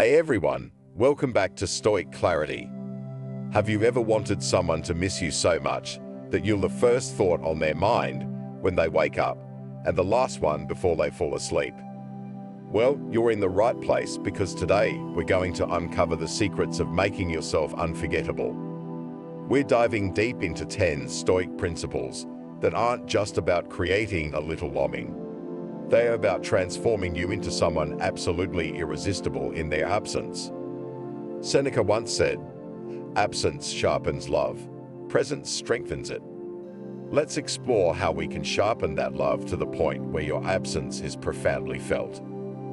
Hey everyone, welcome back to Stoic Clarity. Have you ever wanted someone to miss you so much that you're the first thought on their mind when they wake up and the last one before they fall asleep? Well, you're in the right place because today we're going to uncover the secrets of making yourself unforgettable. We're diving deep into 10 Stoic principles that aren't just about creating a little longing. They are about transforming you into someone absolutely irresistible in their absence. Seneca once said, "Absence sharpens love, presence strengthens it." Let's explore how we can sharpen that love to the point where your absence is profoundly felt.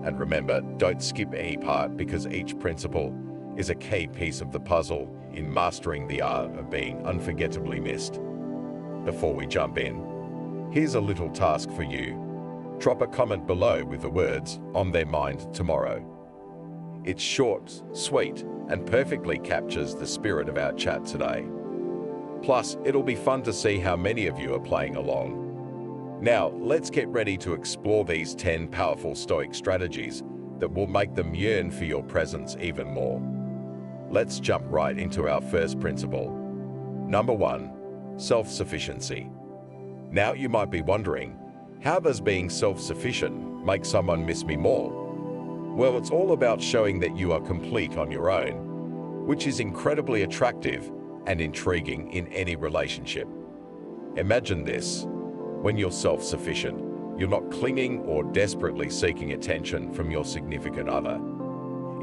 And remember, don't skip any part because each principle is a key piece of the puzzle in mastering the art of being unforgettably missed. Before we jump in, here's a little task for you. Drop a comment below with the words, "on their mind tomorrow." It's short, sweet, and perfectly captures the spirit of our chat today. Plus, it'll be fun to see how many of you are playing along. Now, let's get ready to explore these 10 powerful Stoic strategies that will make them yearn for your presence even more. Let's jump right into our first principle. Number 1, self-sufficiency. Now you might be wondering, how does being self-sufficient make someone miss me more? Well, it's all about showing that you are complete on your own, which is incredibly attractive and intriguing in any relationship. Imagine this. When you're self-sufficient, you're not clinging or desperately seeking attention from your significant other.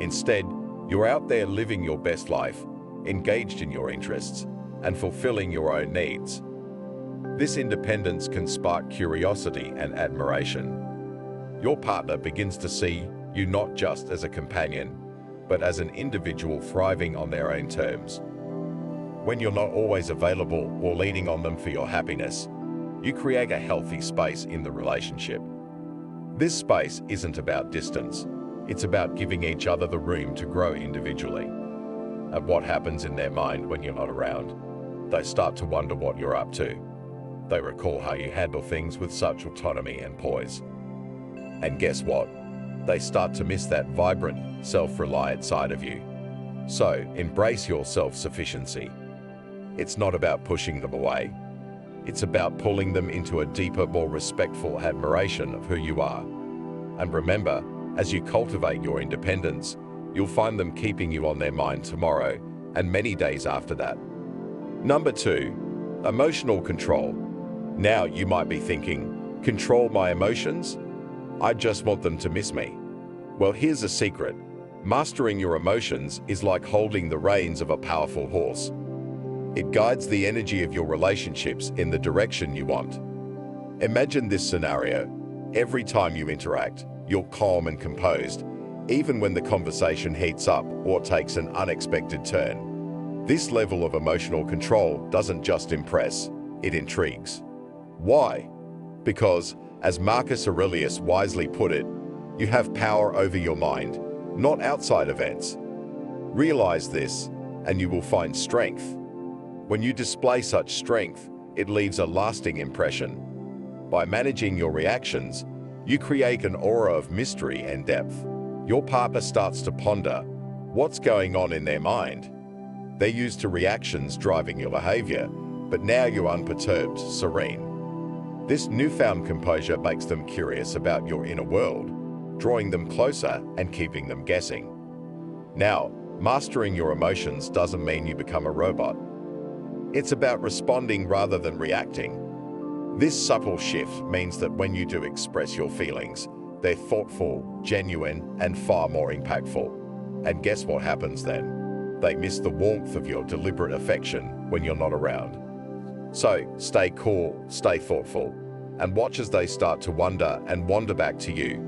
Instead, you're out there living your best life, engaged in your interests, and fulfilling your own needs. This independence can spark curiosity and admiration. Your partner begins to see you not just as a companion, but as an individual thriving on their own terms. When you're not always available or leaning on them for your happiness, you create a healthy space in the relationship. This space isn't about distance, it's about giving each other the room to grow individually. And what happens in their mind when you're not around? They start to wonder what you're up to. They recall how you handle things with such autonomy and poise. And guess what? They start to miss that vibrant, self-reliant side of you. So, embrace your self-sufficiency. It's not about pushing them away. It's about pulling them into a deeper, more respectful admiration of who you are. And remember, as you cultivate your independence, you'll find them keeping you on their mind tomorrow and many days after that. Number 2, emotional control. Now you might be thinking, control my emotions? I just want them to miss me. Well, here's a secret. Mastering your emotions is like holding the reins of a powerful horse. It guides the energy of your relationships in the direction you want. Imagine this scenario. Every time you interact, you're calm and composed, even when the conversation heats up or takes an unexpected turn. This level of emotional control doesn't just impress, it intrigues. Why? Because, as Marcus Aurelius wisely put it, you have power over your mind, not outside events. Realize this, and you will find strength. When you display such strength, it leaves a lasting impression. By managing your reactions, you create an aura of mystery and depth. Your partner starts to ponder what's going on in their mind. They're used to reactions driving your behavior, but now you're unperturbed, serene. This newfound composure makes them curious about your inner world, drawing them closer and keeping them guessing. Now, mastering your emotions doesn't mean you become a robot. It's about responding rather than reacting. This subtle shift means that when you do express your feelings, they're thoughtful, genuine, and far more impactful. And guess what happens then? They miss the warmth of your deliberate affection when you're not around. So, stay cool, stay thoughtful, and watch as they start to wonder and wander back to you.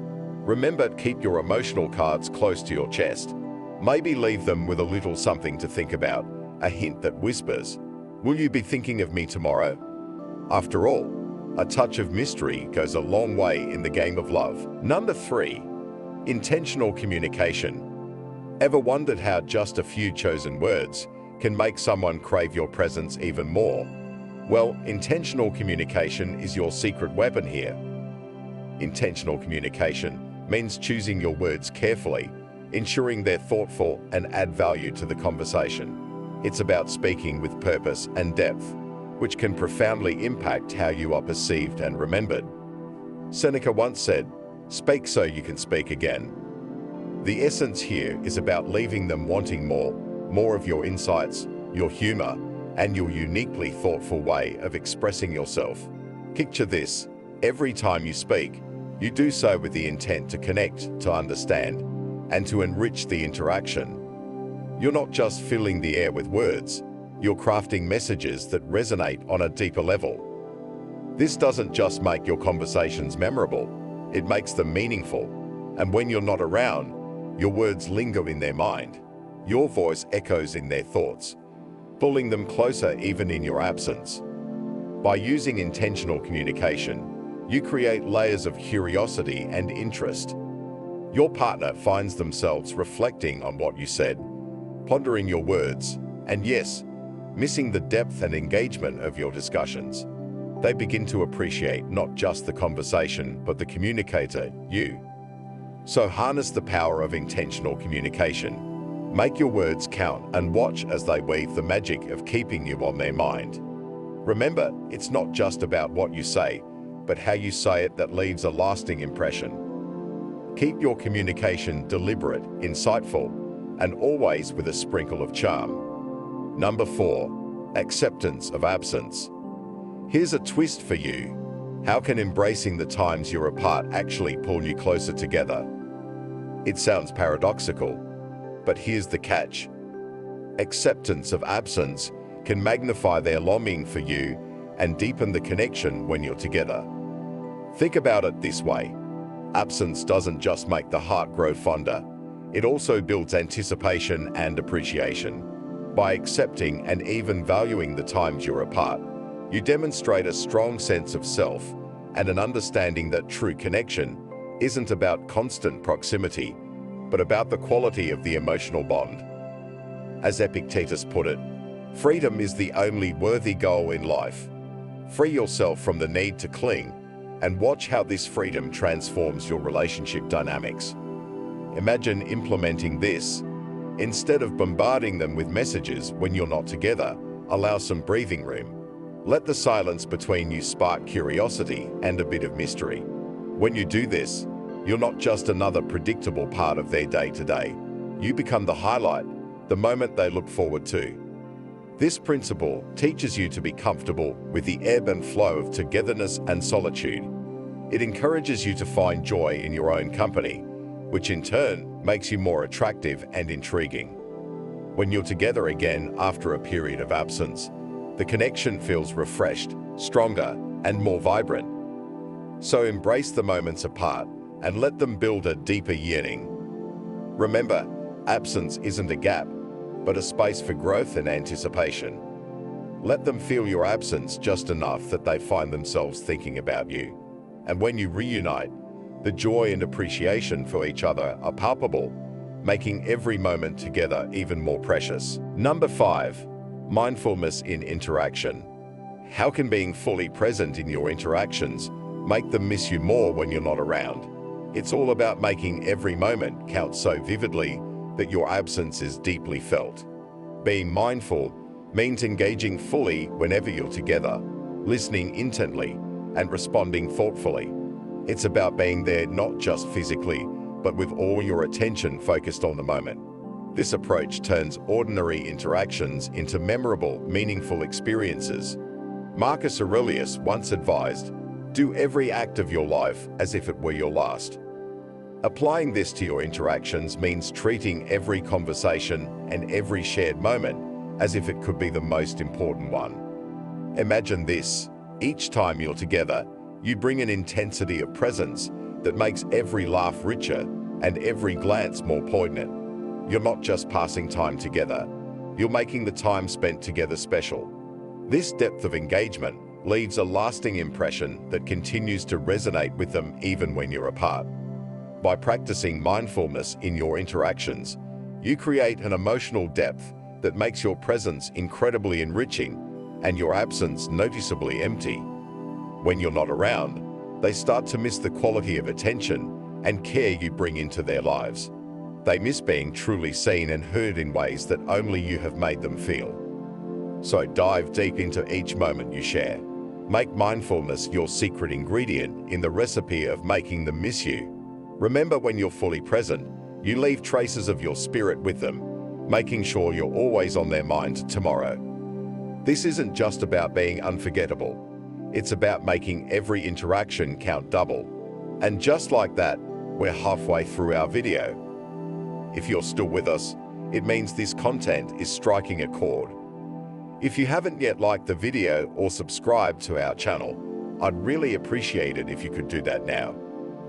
Remember, keep your emotional cards close to your chest. Maybe leave them with a little something to think about, a hint that whispers, "Will you be thinking of me tomorrow?" After all, a touch of mystery goes a long way in the game of love. Number 3, intentional communication. Ever wondered how just a few chosen words can make someone crave your presence even more? Well, intentional communication is your secret weapon here. Intentional communication means choosing your words carefully, ensuring they're thoughtful and add value to the conversation. It's about speaking with purpose and depth, which can profoundly impact how you are perceived and remembered. Seneca once said, "Speak so you can speak again." The essence here is about leaving them wanting more of your insights, your humor, and your uniquely thoughtful way of expressing yourself. Picture this: every time you speak, you do so with the intent to connect, to understand, and to enrich the interaction. You're not just filling the air with words, you're crafting messages that resonate on a deeper level. This doesn't just make your conversations memorable, it makes them meaningful. And when you're not around, your words linger in their mind. Your voice echoes in their thoughts, pulling them closer even in your absence. By using intentional communication, you create layers of curiosity and interest. Your partner finds themselves reflecting on what you said, pondering your words, and yes, missing the depth and engagement of your discussions. They begin to appreciate not just the conversation, but the communicator, you. So harness the power of intentional communication. Make your words count and watch as they weave the magic of keeping you on their mind. Remember, it's not just about what you say, but how you say it that leaves a lasting impression. Keep your communication deliberate, insightful, and always with a sprinkle of charm. Number 4, acceptance of absence. Here's a twist for you. How can embracing the times you're apart actually pull you closer together? It sounds paradoxical, but here's the catch. Acceptance of absence can magnify their longing for you and deepen the connection when you're together. Think about it this way. Absence doesn't just make the heart grow fonder, it also builds anticipation and appreciation. By accepting and even valuing the times you're apart, you demonstrate a strong sense of self and an understanding that true connection isn't about constant proximity, but about the quality of the emotional bond. As Epictetus put it, freedom is the only worthy goal in life. Free yourself from the need to cling and watch how this freedom transforms your relationship dynamics. Imagine implementing this. Instead of bombarding them with messages when you're not together, allow some breathing room. Let the silence between you spark curiosity and a bit of mystery. When you do this, you're not just another predictable part of their day-to-day. You become the highlight, the moment they look forward to. This principle teaches you to be comfortable with the ebb and flow of togetherness and solitude. It encourages you to find joy in your own company, which in turn makes you more attractive and intriguing. When you're together again after a period of absence, the connection feels refreshed, stronger, and more vibrant. So embrace the moments apart and let them build a deeper yearning. Remember, absence isn't a gap, but a space for growth and anticipation. Let them feel your absence just enough that they find themselves thinking about you. And when you reunite, the joy and appreciation for each other are palpable, making every moment together even more precious. Number 5, mindfulness in interaction. How can being fully present in your interactions make them miss you more when you're not around? It's all about making every moment count so vividly that your absence is deeply felt. Being mindful means engaging fully whenever you're together, listening intently, and responding thoughtfully. It's about being there not just physically, but with all your attention focused on the moment. This approach turns ordinary interactions into memorable, meaningful experiences. Marcus Aurelius once advised, "Do every act of your life as if it were your last." Applying this to your interactions means treating every conversation and every shared moment as if it could be the most important one. Imagine this: each time you're together, you bring an intensity of presence that makes every laugh richer and every glance more poignant. You're not just passing time together, you're making the time spent together special. This depth of engagement leaves a lasting impression that continues to resonate with them even when you're apart. By practicing mindfulness in your interactions, you create an emotional depth that makes your presence incredibly enriching and your absence noticeably empty. When you're not around, they start to miss the quality of attention and care you bring into their lives. They miss being truly seen and heard in ways that only you have made them feel. So dive deep into each moment you share. Make mindfulness your secret ingredient in the recipe of making them miss you. Remember, when you're fully present, you leave traces of your spirit with them, making sure you're always on their mind tomorrow. This isn't just about being unforgettable. It's about making every interaction count double. And just like that, we're halfway through our video. If you're still with us, it means this content is striking a chord. If you haven't yet liked the video or subscribed to our channel, I'd really appreciate it if you could do that now.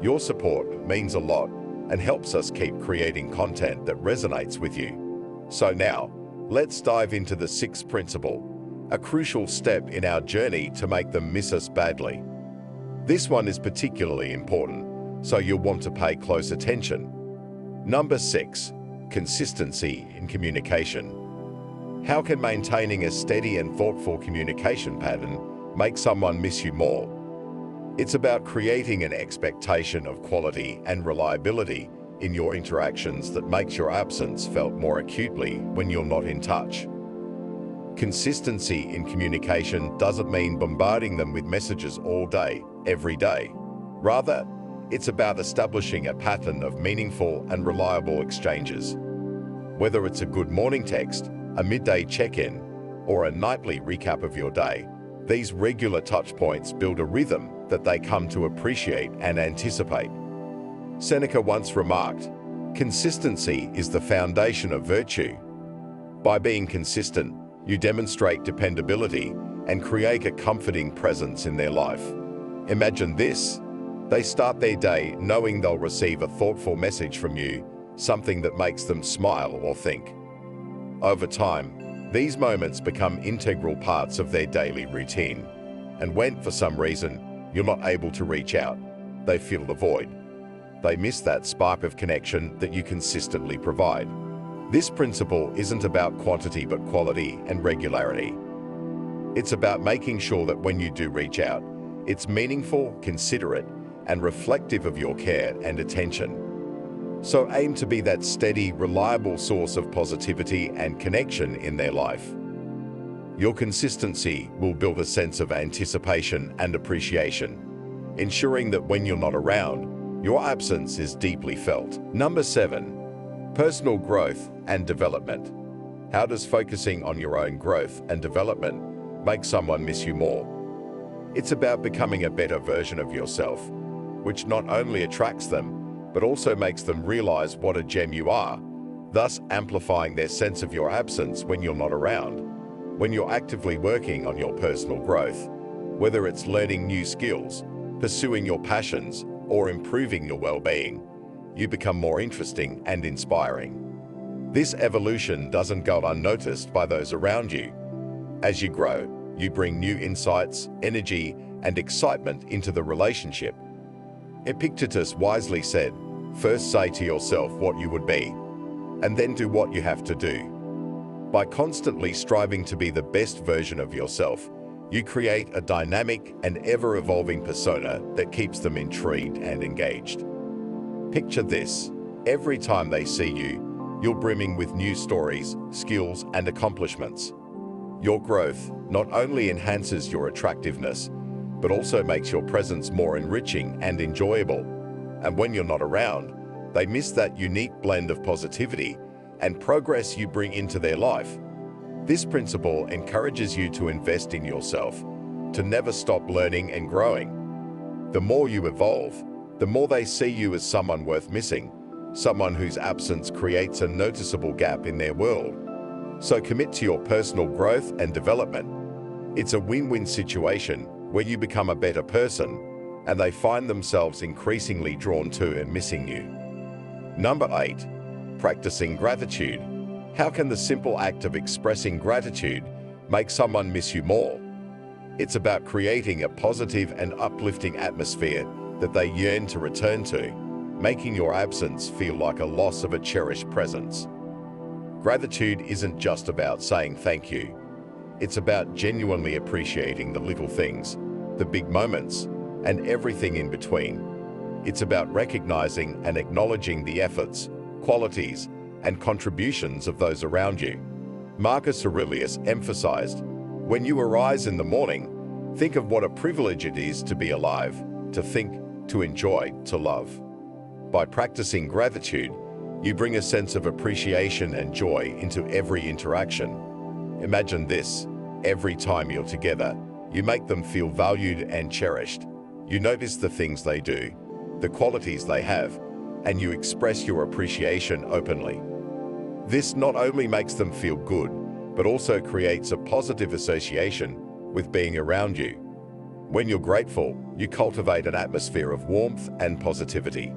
Your support means a lot and helps us keep creating content that resonates with you. So now, let's dive into the sixth principle, a crucial step in our journey to make them miss us badly. This one is particularly important, so you'll want to pay close attention. Number 6. Consistency in communication. How can maintaining a steady and thoughtful communication pattern make someone miss you more? It's about creating an expectation of quality and reliability in your interactions that makes your absence felt more acutely when you're not in touch. Consistency in communication doesn't mean bombarding them with messages all day, every day. Rather, it's about establishing a pattern of meaningful and reliable exchanges. Whether it's a good morning text, a midday check-in, or a nightly recap of your day, these regular touch points build a rhythm that they come to appreciate and anticipate. Seneca once remarked, "Consistency is the foundation of virtue." By being consistent, you demonstrate dependability and create a comforting presence in their life. Imagine this. They start their day knowing they'll receive a thoughtful message from you, something that makes them smile or think. Over time, these moments become integral parts of their daily routine. And when, for some reason, you're not able to reach out, they feel the void. They miss that spark of connection that you consistently provide. This principle isn't about quantity but quality and regularity. It's about making sure that when you do reach out, it's meaningful, considerate, and reflective of your care and attention. So aim to be that steady, reliable source of positivity and connection in their life. Your consistency will build a sense of anticipation and appreciation, ensuring that when you're not around, your absence is deeply felt. Number 7. Personal growth and development. How does focusing on your own growth and development make someone miss you more? It's about becoming a better version of yourself, which not only attracts them, but also makes them realize what a gem you are, thus amplifying their sense of your absence when you're not around. When you're actively working on your personal growth, whether it's learning new skills, pursuing your passions, or improving your well-being, you become more interesting and inspiring. This evolution doesn't go unnoticed by those around you. As you grow, you bring new insights, energy, and excitement into the relationship. Epictetus wisely said, "First say to yourself what you would be, and then do what you have to do." By constantly striving to be the best version of yourself, you create a dynamic and ever-evolving persona that keeps them intrigued and engaged. Picture this. Every time they see you, you're brimming with new stories, skills, and accomplishments. Your growth not only enhances your attractiveness, but also makes your presence more enriching and enjoyable. And when you're not around, they miss that unique blend of positivity and progress you bring into their life. This principle encourages you to invest in yourself, to never stop learning and growing. The more you evolve, the more they see you as someone worth missing, someone whose absence creates a noticeable gap in their world. So commit to your personal growth and development. It's a win-win situation where you become a better person and they find themselves increasingly drawn to and missing you. Number 8. Practicing gratitude. How can the simple act of expressing gratitude make someone miss you more? It's about creating a positive and uplifting atmosphere that they yearn to return to, making your absence feel like a loss of a cherished presence. Gratitude isn't just about saying thank you. It's about genuinely appreciating the little things, the big moments, and everything in between. It's about recognizing and acknowledging the efforts, qualities, and contributions of those around you. Marcus Aurelius emphasized, "When you arise in the morning, think of what a privilege it is to be alive, to think, to enjoy, to love." By practicing gratitude, you bring a sense of appreciation and joy into every interaction. Imagine this: every time you're together, you make them feel valued and cherished. You notice the things they do, the qualities they have, and you express your appreciation openly. This not only makes them feel good, but also creates a positive association with being around you. When you're grateful, you cultivate an atmosphere of warmth and positivity.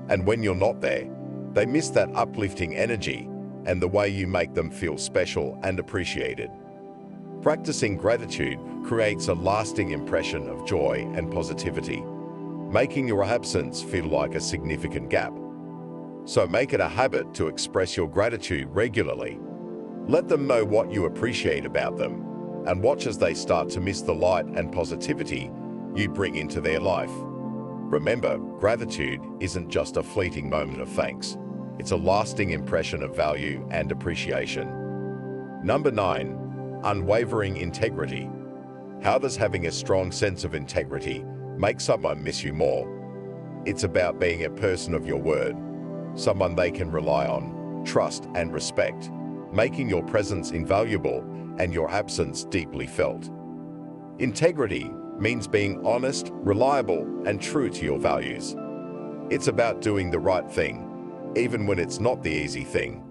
And when you're not there, they miss that uplifting energy and the way you make them feel special and appreciated. Practicing gratitude creates a lasting impression of joy and positivity, making your absence feel like a significant gap. So make it a habit to express your gratitude regularly. Let them know what you appreciate about them, and watch as they start to miss the light and positivity you bring into their life. Remember, gratitude isn't just a fleeting moment of thanks. It's a lasting impression of value and appreciation. Number 9. Unwavering integrity. How does having a strong sense of integrity make someone miss you more? It's about being a person of your word, someone they can rely on, trust, and respect, making your presence invaluable and your absence deeply felt. Integrity means being honest, reliable, and true to your values. It's about doing the right thing, even when it's not the easy thing.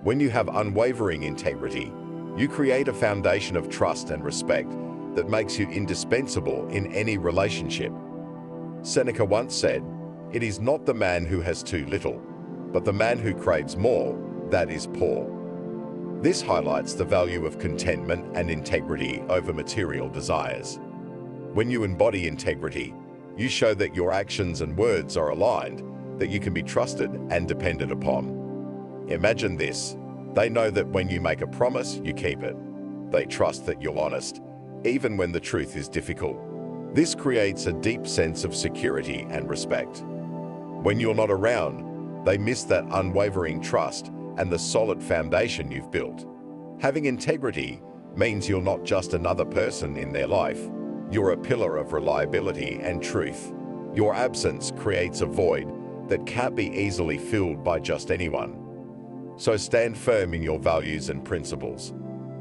When you have unwavering integrity, you create a foundation of trust and respect that makes you indispensable in any relationship. Seneca once said, "It is not the man who has too little, but the man who craves more, that is poor." This highlights the value of contentment and integrity over material desires. When you embody integrity, you show that your actions and words are aligned, that you can be trusted and depended upon. Imagine this: they know that when you make a promise, you keep it. They trust that you're honest, even when the truth is difficult. This creates a deep sense of security and respect. When you're not around, they miss that unwavering trust and the solid foundation you've built. Having integrity means you're not just another person in their life. You're a pillar of reliability and truth. Your absence creates a void that can't be easily filled by just anyone. So stand firm in your values and principles.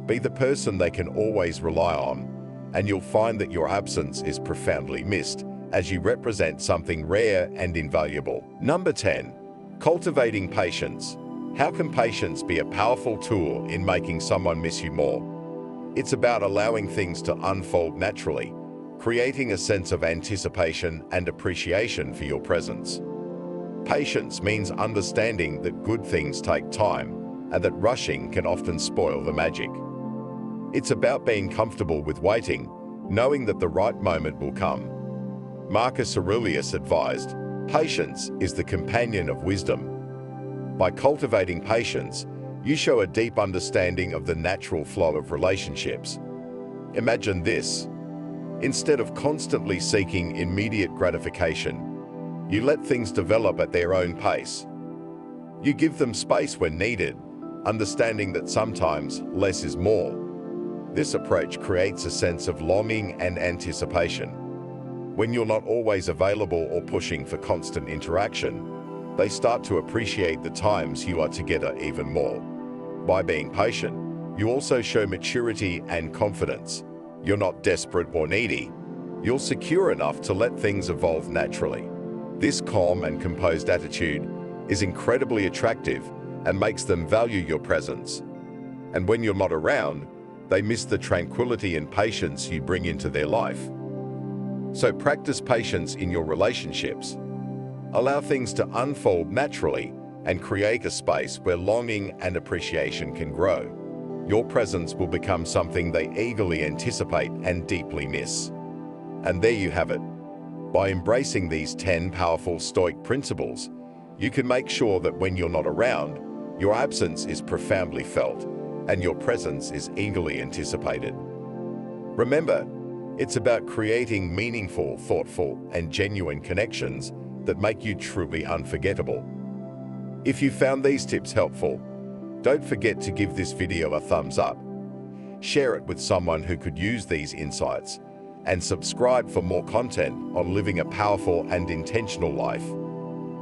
Be the person they can always rely on, and you'll find that your absence is profoundly missed as you represent something rare and invaluable. Number 10. Cultivating patience. How can patience be a powerful tool in making someone miss you more? It's about allowing things to unfold naturally, creating a sense of anticipation and appreciation for your presence. Patience means understanding that good things take time and that rushing can often spoil the magic. It's about being comfortable with waiting, knowing that the right moment will come. Marcus Aurelius advised, "Patience is the companion of wisdom." By cultivating patience, you show a deep understanding of the natural flow of relationships. Imagine this: instead of constantly seeking immediate gratification, you let things develop at their own pace. You give them space when needed, understanding that sometimes less is more. This approach creates a sense of longing and anticipation. When you're not always available or pushing for constant interaction, they start to appreciate the times you are together even more. By being patient, you also show maturity and confidence. You're not desperate or needy. You're secure enough to let things evolve naturally. This calm and composed attitude is incredibly attractive and makes them value your presence. And when you're not around, they miss the tranquility and patience you bring into their life. So practice patience in your relationships. Allow things to unfold naturally and create a space where longing and appreciation can grow. Your presence will become something they eagerly anticipate and deeply miss. And there you have it. By embracing these 10 powerful Stoic principles, you can make sure that when you're not around, your absence is profoundly felt and your presence is eagerly anticipated. Remember, it's about creating meaningful, thoughtful, and genuine connections that make you truly unforgettable. If you found these tips helpful, don't forget to give this video a thumbs up, share it with someone who could use these insights, and subscribe for more content on living a powerful and intentional life.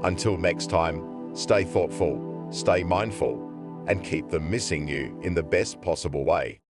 Until next time, stay thoughtful, stay mindful, and keep them missing you in the best possible way.